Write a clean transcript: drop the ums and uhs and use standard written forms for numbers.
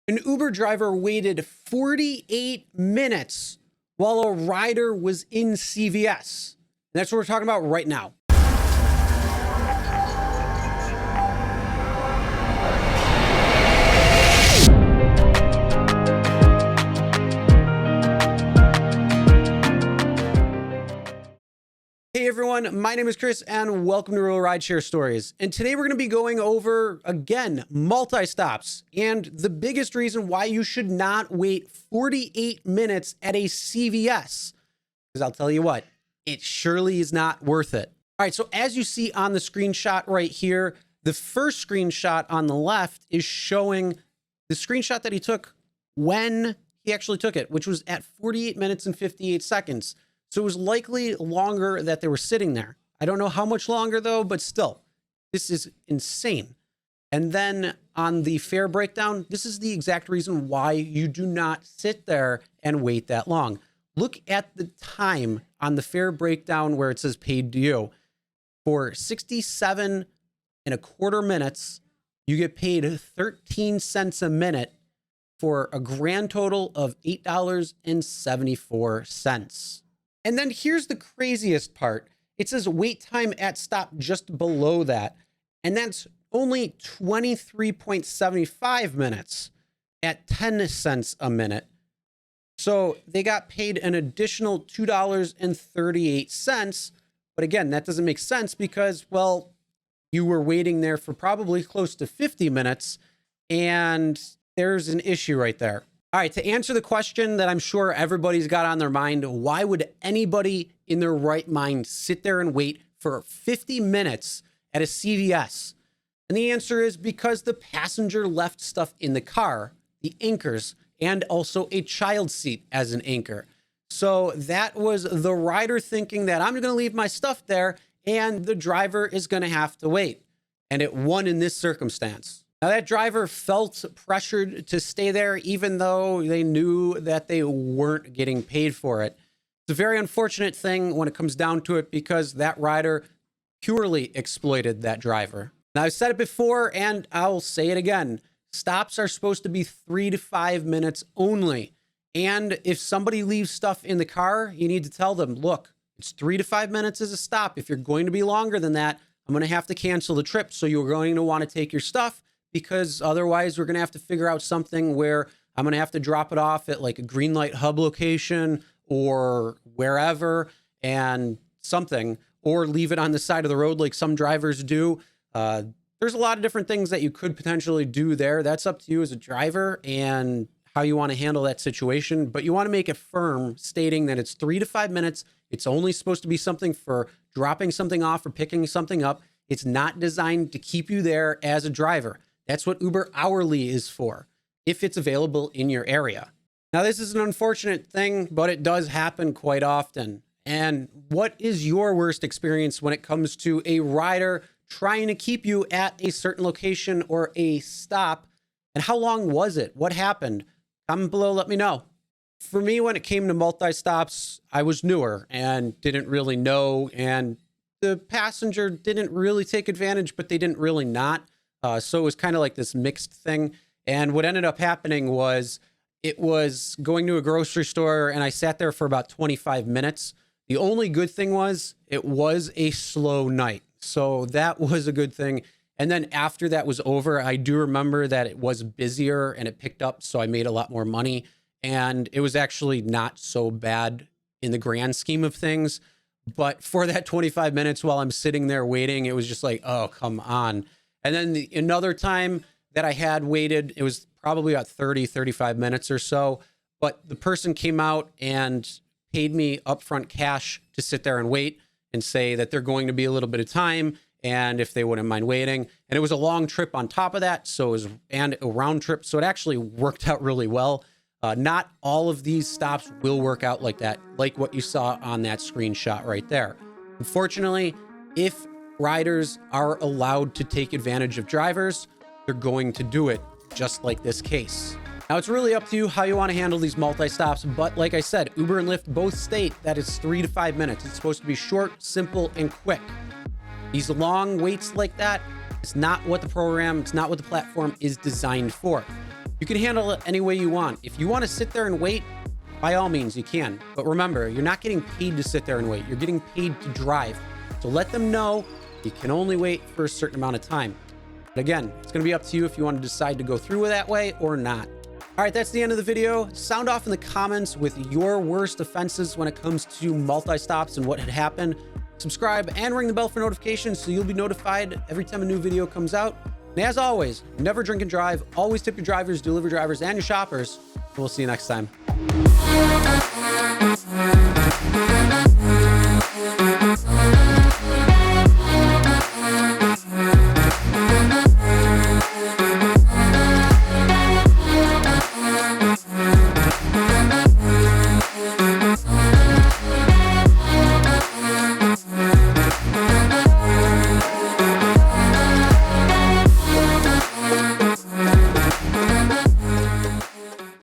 An Uber driver waited 48 minutes while a rider was in CVS. That's what we're talking about right now. Hey everyone, my name is Chris and welcome to Real Rideshare Stories. And today we're going to be going over, again, multi-stops and the biggest reason why you should not wait 48 minutes at a CVS. Because I'll tell you what, it surely is not worth it. All right, so as you see on the screenshot right here, the first screenshot on the left is showing the screenshot that he took when he actually took it, which was at 48 minutes and 58 seconds. So it was likely longer that they were sitting there. I don't know how much longer though, but still, this is insane. And then on the fare breakdown, this is the exact reason why you do not sit there and wait that long. Look at the time on the fare breakdown where it says paid to you. For 67.25 minutes, you get paid 13 cents a minute for a grand total of $8.74. And then here's the craziest part. It says wait time at stop just below that. And that's only 23.75 minutes at 10 cents a minute. So they got paid an additional $2.38. But again, that doesn't make sense because, well, you were waiting there for probably close to 50 minutes. And there's an issue right there. All right, to answer the question that I'm sure everybody's got on their mind, why would anybody in their right mind sit there and wait for 50 minutes at a CVS? And the answer is because the passenger left stuff in the car, the anchors, and also a child seat as an anchor. So that was the rider thinking that I'm going to leave my stuff there and the driver is going to have to wait. And it won in this circumstance. Now, that driver felt pressured to stay there, even though they knew that they weren't getting paid for it. It's a very unfortunate thing when it comes down to it because that rider purely exploited that driver. Now, I've said it before and I'll say it again. Stops are supposed to be 3 to 5 minutes only. And if somebody leaves stuff in the car, you need to tell them, look, it's 3 to 5 minutes as a stop. If you're going to be longer than that, I'm going to have to cancel the trip. So you're going to want to take your stuff, because otherwise we're going to have to figure out something where I'm going to have to drop it off at like a green light hub location or wherever and something, or leave it on the side of the road like some drivers do. There's a lot of different things that you could potentially do there. That's up to you as a driver and how you want to handle that situation. But you want to make it firm, stating that it's 3 to 5 minutes. It's only supposed to be something for dropping something off or picking something up. It's not designed to keep you there as a driver. That's what Uber Hourly is for, if it's available in your area. Now, this is an unfortunate thing, but it does happen quite often. And what is your worst experience when it comes to a rider trying to keep you at a certain location or a stop? And how long was it? What happened? Comment below, let me know. For me, when it came to multi-stops, I was newer and didn't really know. And the passenger didn't really take advantage, but they didn't really not. So it was kind of like this mixed thing. And what ended up happening was it was going to a grocery store and I sat there for about 25 minutes. The only good thing was it was a slow night. So that was a good thing. And then after that was over, I do remember that it was busier and it picked up. So I made a lot more money and it was actually not so bad in the grand scheme of things. But for that 25 minutes while I'm sitting there waiting, it was just like, oh, come on. And then another time that I had waited, it was probably about 35 minutes or so, but the person came out and paid me upfront cash to sit there and wait and say that they're going to be a little bit of time and if they wouldn't mind waiting. And it was a long trip on top of that, so it was and a round trip, so it actually worked out really well. Not all of these stops will work out like that, like what you saw on that screenshot right there. Unfortunately, if riders are allowed to take advantage of drivers, they're going to do it, just like this case. Now, it's really up to you how you want to handle these multi-stops, but like I said, Uber and Lyft both state that it's 3 to 5 minutes. It's supposed to be short, simple, and quick. These long waits like that, it's not what the program, it's not what the platform is designed for. You can handle it any way you want. If you want to sit there and wait, by all means, you can. But remember, you're not getting paid to sit there and wait. You're getting paid to drive. So let them know you can only wait for a certain amount of time. But again, it's going to be up to you if you want to decide to go through with that way or not. All right, that's the end of the video. Sound off in the comments with your worst offenses when it comes to multi-stops and what had happened. Subscribe and ring the bell for notifications so you'll be notified every time a new video comes out. And as always, never drink and drive. Always tip your drivers, delivery drivers, and your shoppers. We'll see you next time.